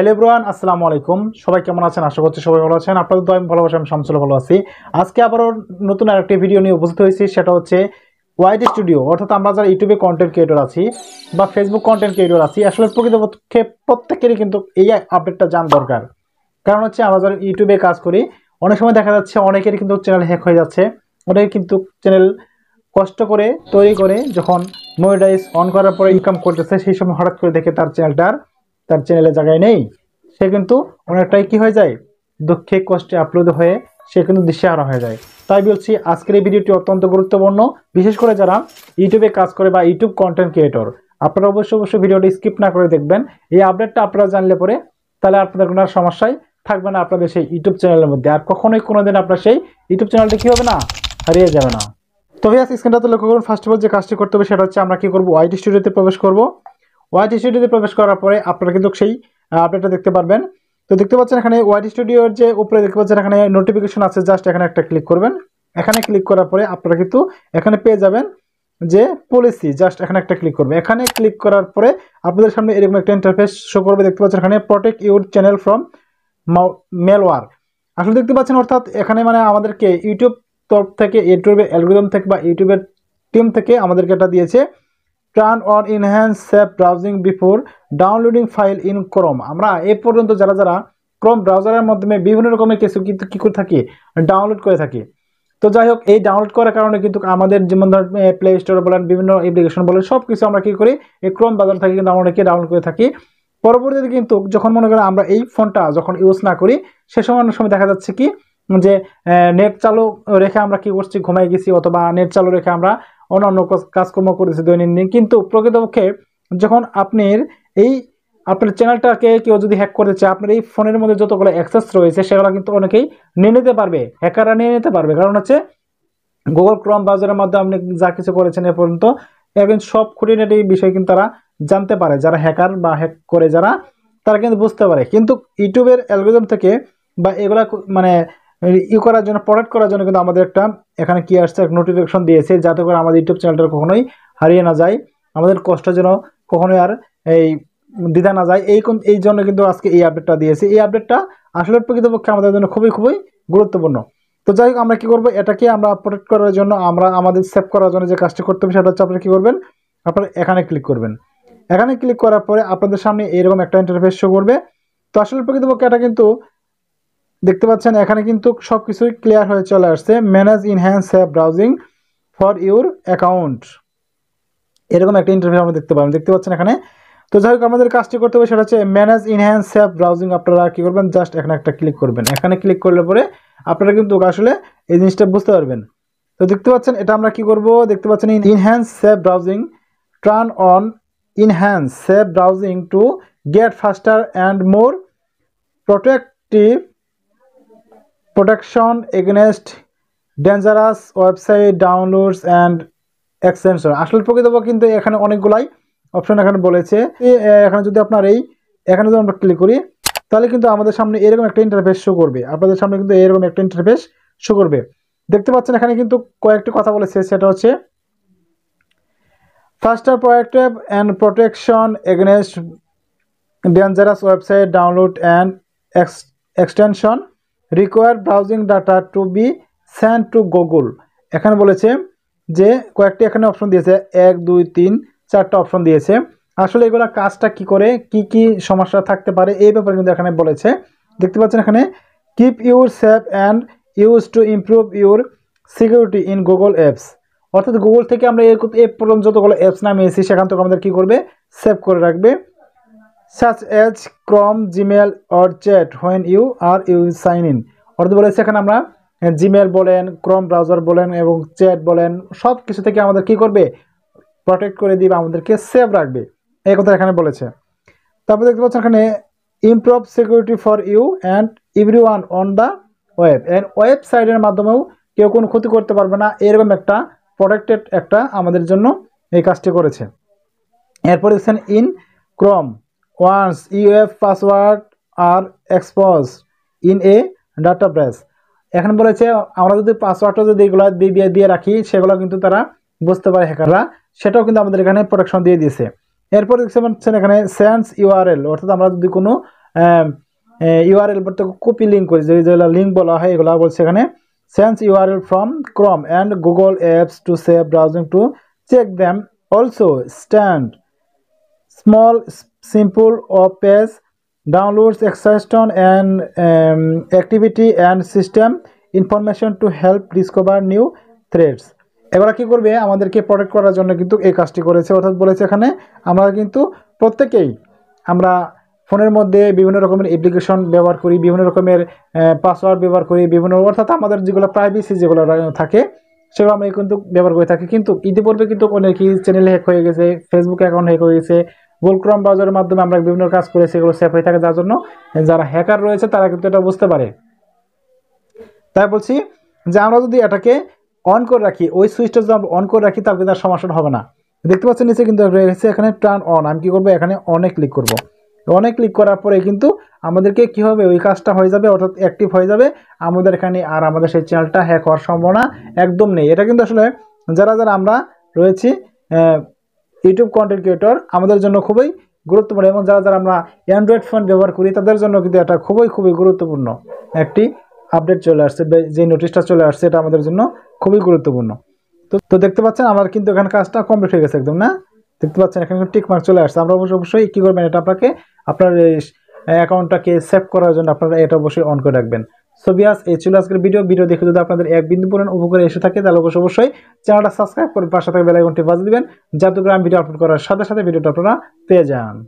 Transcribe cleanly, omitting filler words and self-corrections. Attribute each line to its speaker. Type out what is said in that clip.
Speaker 1: Hello everyone, আসসালামু আলাইকুম। সবাই কেমন আছেন? আশা করছি সবাই ভালো আছেন। আপনাদের তো আমি ভালোবাসি, আমি শামসুল ভালো আছি। আজকে আবারও নতুন আরেকটি ভিডিও নিয়ে উপস্থিত হয়েছি। সেটা হচ্ছে ওয়াইটি স্টুডিও, অর্থাৎ আমরা যারা ইউটিউবে কন্টেন্ট ক্রিয়েটর আছি বা ফেসবুক কন্টেন্ট ক্রিয়েটর আছি, আসলে প্রকৃতপক্ষে প্রত্যেকেরই কিন্তু এই আপডেটটা জানা দরকার। কারণ হচ্ছে আমরা যারা ইউটিউবে কাজ করি, অনেক সময় দেখা যাচ্ছে অনেকেরই কিন্তু চ্যানেল হ্যাক হয়ে যাচ্ছে। অনেকে কিন্তু চ্যানেল কষ্ট করে তৈরি করে যখন মনিটাইজ অন করার পরে ইনকাম করতেছে, সেই সময় হঠাৎ করে দেখে তার চ্যানেলের জায়গায় নেই। সে কিন্তু অনেকটাই কি হয়ে যায়, দুঃখে কষ্টে আপলোড হয়ে সে কিন্তু দিশেহারা হয়ে যায়। তাই বলছি আজকের এই ভিডিওটি অত্যন্ত গুরুত্বপূর্ণ, বিশেষ করে যারা ইউটিউবে কাজ করে বা ইউটিউব কন্টেন্ট ক্রিয়েটর। আপনারা অবশ্যই ভিডিওটি স্কিপ না করে দেখবেন। এই আপডেটটা আপনারা জানলে পরে তাহলে আপনাদের কোনো সমস্যাই থাকবে না আপনাদের সেই ইউটিউব চ্যানেলের মধ্যে। আর কখনোই কোনোদিন আপনার সেই ইউটিউব চ্যানেলটি কি হবে না, হারিয়ে যাবে না। তবে আজ স্ক্রিনটাতে লক্ষ্য করুন, ফার্স্ট অফ অল যে কাজটি করতে হবে সেটা হচ্ছে আমরা কি করব, ওয়াইটি স্টুডিওতে প্রবেশ করব। ওয়াইটি স্টুডিওতে প্রবেশ করার পরে আপনারা কিন্তু সেই আপডেটটা দেখতে পারবেন। তো দেখতে পাচ্ছেন এখানে ওয়াইটি স্টুডিওর যে উপরে দেখতে পাচ্ছেন এখানে নোটিফিকেশন আছে, জাস্ট এখানে একটা ক্লিক করবেন। এখানে ক্লিক করার পরে আপনারা কিন্তু এখানে পেয়ে যাবেন যে পলিসি, জাস্ট এখানে একটা ক্লিক করবে। এখানে ক্লিক করার পরে আপনাদের সামনে এরকম একটা ইন্টারফেস শো করবে। দেখতে পাচ্ছেন এখানে protect your channel from malware. আসলে দেখতে পাচ্ছেন অর্থাৎ এখানে মানে আমাদেরকে ইউটিউব তরফ থেকে, ইউটিউবের অ্যালগরিদম থেকে বা ইউটিউবের টিম থেকে আমাদেরকে এটা দিয়েছে, turn on enhance save browsing before downloading file in Chrome. আমরা এ পর্যন্ত যারা ক্রোম ব্রাউজারের মাধ্যমে বিভিন্ন রকমের কিছু কিন্তু কী করে থাকি, ডাউনলোড করে থাকি। তো যাই হোক, এই ডাউনলোড করার কারণে কিন্তু আমাদের যেমন ধর প্লে স্টোর বলেন, বিভিন্ন অ্যাপ্লিকেশন বলেন, সব কিছু আমরা কী করি, এই ক্রোম ব্রাউজার থেকে কিন্তু আমরা অনেকে ডাউনলোড করে থাকি। পরবর্তীতে কিন্তু যখন মনে করেন আমরা এই ফোনটা যখন ইউজ না করি, সে সময় অনেক সময় দেখা যাচ্ছে কি যে নেট চালু রেখে আমরা কি করছি, ঘুমাই গেছি, অথবা নেট চালু রেখে আমরা অন্যান্য কাজকর্ম করেছি দৈনন্দিন। কিন্তু প্রকৃতপক্ষে যখন আপনার চ্যানেলটাকে কেউ যদি হ্যাক করতে চায়, আপনার এই ফোনের মধ্যে যতগুলো অ্যাক্সেস রয়েছে সেগুলো কিন্তু অনেকেই নিয়ে নিতে পারবে, হ্যাকাররা নিয়ে নিতে পারবে। কারণ হচ্ছে গুগল ক্রোম ব্রাউজারের মাধ্যমে আপনি যা কিছু করেছেন এ পর্যন্ত এখন সব খুঁটিনাটি বিষয় কিন্তু তারা জানতে পারে, যারা হ্যাকার বা হ্যাক করে যারা, তারা কিন্তু বুঝতে পারে। কিন্তু ইউটিউবের অ্যালগরিদম থেকে বা এগুলা মানে করার জন্য, প্রোটেক্ট করার জন্য কিন্তু আমাদের একটা এখানে কি আসছে, এক নোটিফিকেশন দিয়েছে, যাতে করে আমাদের ইউটিউব চ্যানেলটা কখনোই হারিয়ে না যায়, আমাদের কষ্ট যেন কখনোই আর এই দ্বিধা না যায়। এই জন্য কিন্তু আজকে এই আপডেটটা দিয়েছে। এই আপডেটটা আসলে প্রকৃতপক্ষে আমাদের জন্য খুবই গুরুত্বপূর্ণ। তো যাই হোক, আমরা কি করবো, এটাকে আমরা প্রোটেক্ট করার জন্য, আমরা আমাদের সেভ করার জন্য যে কাজটি করতে হবে সেটা হচ্ছে আপনারা কি করবেন, আপনারা এখানে ক্লিক করবেন। এখানে ক্লিক করার পরে আপনাদের সামনে এরকম একটা ইন্টারফেস শো করবে। তো আসলে প্রকৃতপক্ষে এটা কিন্তু দেখতে পাচ্ছেন এখানে কিন্তু সব কিছুই ক্লিয়ার হয়ে চলে আসছে। Manage enhance save browsing for your account, এরকম একটা ইন্টারফেস আমরা দেখতে পাচ্ছেন এখানে। তো যাই হোক, আমাদের কাজটি করতে হবে সেটা হচ্ছে ম্যানেজ ইনহ্যান্স সেভ ব্রাউজিং। আপনারা কি করবেন, জাস্ট এখানে একটা ক্লিক করবেন। এখানে ক্লিক করলে পরে আপনারা কিন্তু আসলে এই জিনিসটা বুঝতে পারবেন। তো দেখতে পাচ্ছেন এটা আমরা কি করব, দেখতে পাচ্ছেন enhance save browsing, turn on enhance save browsing to get ফাস্টার and more protection against dangerous website downloads and extension. আসলে প্রকৃতপক্ষে কিন্তু এখানে অনেকগুলাই অপশন এখানে বলেছে। এখানে যদি আপনার এখানে যদি আমরা ক্লিক করি, তাহলে কিন্তু আমাদের সামনে এরকম একটা ইন্টারফেস শো করবে। আপনাদের সামনে কিন্তু এরকম একটা ইন্টারফেস শো করবে। দেখতে পাচ্ছেন এখানে কিন্তু কয়েকটি কথা বলেছে, সেটা হচ্ছে faster proactive and protection against dangerous website download and extension require browsing data to be send to Google. এখানে বলেছে যে কয়েকটি এখানে অপশন দিয়েছে, 1 2 3 4টা অপশন দিয়েছে। আসলে এগুলা কাজটা কি করে, কি সমস্যা থাকতে পারে এই ব্যাপারে কিন্তু এখানে বলেছে। দেখতে পাচ্ছেন এখানে keep your save and use to improve your security in Google apps. অর্থাৎ গুগল থেকে আমরা এই পর্যন্ত যতগুলো অ্যাপস নামিয়েছি সেখান থেকে আমাদের কী করবে, সেভ করে রাখবে। such as Chrome, Gmail or chat when you are sign in। অর্থাৎ বলেছে এখানে আমরা জিমেল বলেন, ক্রোম ব্রাউজার বলেন এবং চ্যাট বলেন, সব কিছু থেকে আমাদের কি করবে, প্রোটেক্ট করে দিবে, আমাদেরকে সেভ রাখবে, এই কথা এখানে বলেছে। তারপর দেখতে পাচ্ছেন এখানে improve security for you and everyone on the web. And ওয়েবসাইটের মাধ্যমেও কেউ কোনো ক্ষতি করতে পারবে না, এরকম একটা প্রোটেক্টেড একটা আমাদের জন্য এই কাজটি করেছে। এরপরে দেখছেন in Chrome once EUF password are exposed in a database। এখন বলেছে আমরা যদি পাসওয়ার্ডটা যদি এগুলো দিয়ে রাখি, সেগুলো কিন্তু তারা বুঝতে পারে হ্যাকাররা, সেটাও কিন্তু আমাদের এখানে প্রোটেকশন দিয়ে দিয়েছে। এরপর দেখতে পাচ্ছেন এখানে সেন্স ইউআরএল, অর্থাৎ আমরা যদি কোনো ইউআরএল বলতে কপি লিঙ্ক করি, যেগুলো লিঙ্ক বলা হয় এগুলো বলছে এখানে sense URL from Chrome and Google apps to save browsing to check them also stand small simple of page downloads exhaustion and activity and system information to help discover new threads। এবার কি করবে আমাদেরকে protect করার জন্য কিন্তু এই কাজটি করেছে, অর্থাৎ বলেছে এখানে আমরা কিন্তু প্রত্যেকেই আমরা ফোনের মধ্যে বিভিন্ন রকমের অ্যাপ্লিকেশন ব্যবহার করি, বিভিন্ন রকমের পাসওয়ার্ড ব্যবহার করি, বিভিন্ন অর্থাৎ আমাদের যেগুলো প্রাইভেসি যেগুলো থাকে সেগুলো আমরা কিন্তু ব্যবহার করে থাকি। কিন্তু ইতিপূর্বে কিন্তু অনেকই চ্যানেল হ্যাক হয়ে গেছে, ফেসবুক অ্যাকাউন্ট হ্যাক হয়ে গেছে, গুগল ক্রোম ব্রাউজারের মাধ্যমে আমরা বিভিন্ন কাজ করেছি, এগুলো সেভ হয়ে থাকে, যার জন্য যারা হ্যাকার রয়েছে তারা কিন্তু এটা বুঝতে পারে। তাই বলছি যে আমরা যদি এটাকে অন করে রাখি, ওই সুইচটা যদি আমরা অন করে রাখি তাহলে কিন্তু আর সমস্যাটা হবে না। দেখতে পাচ্ছেন নিচে কিন্তু রয়েছে এখানে টার্ন অন। আমি কি করবো এখানে অনে ক্লিক করব। অনে ক্লিক করার পরে কিন্তু আমাদেরকে কি হবে ওই কাজটা হয়ে যাবে, অর্থাৎ অ্যাক্টিভ হয়ে যাবে আমাদের এখানে, আর আমাদের সেই চ্যানেলটা হ্যাক হওয়ার সম্ভাবনা একদম নেই। এটা কিন্তু আসলে যারা যারা আমরা রয়েছি ইউটিউব কন্টেন্ট ক্রিয়েটর আমাদের জন্য খুবই গুরুত্বপূর্ণ, এবং যারা যারা আমরা অ্যান্ড্রয়েড ফোন ব্যবহার করি তাদের জন্য কিন্তু এটা খুবই খুবই গুরুত্বপূর্ণ একটি আপডেট চলে আসছে, যে নোটিশটা চলে আসছে এটা আমাদের জন্য খুবই গুরুত্বপূর্ণ। তো দেখতে পাচ্ছেন আমার কিন্তু এখানে কাজটা কমপ্লিট হয়ে গেছে একদম, না দেখতে পাচ্ছেন এখানে টিক মার্ক চলে আসছে। আমরা অবশ্যই কী করবেন, এটা আপনাকে আপনার অ্যাকাউন্টটাকে সেভ করার জন্য আপনারা এটা অবশ্যই অন করে রাখবেন। সো ভিউয়ার্স, এই ছিল আজকের ভিডিও দেখে যদি আপনাদের এক বিন্দু পরিমাণ উপকার এসে থাকে তাহলে অবশ্যই চ্যানেলটা সাবস্ক্রাইব করে পাশে থাকা বেল আইকনটি বাজিয়ে দিবেন, যাতে করে আমি ভিডিও আপলোড করার সাথে সাথে ভিডিওটা আপনারা পেয়ে যান।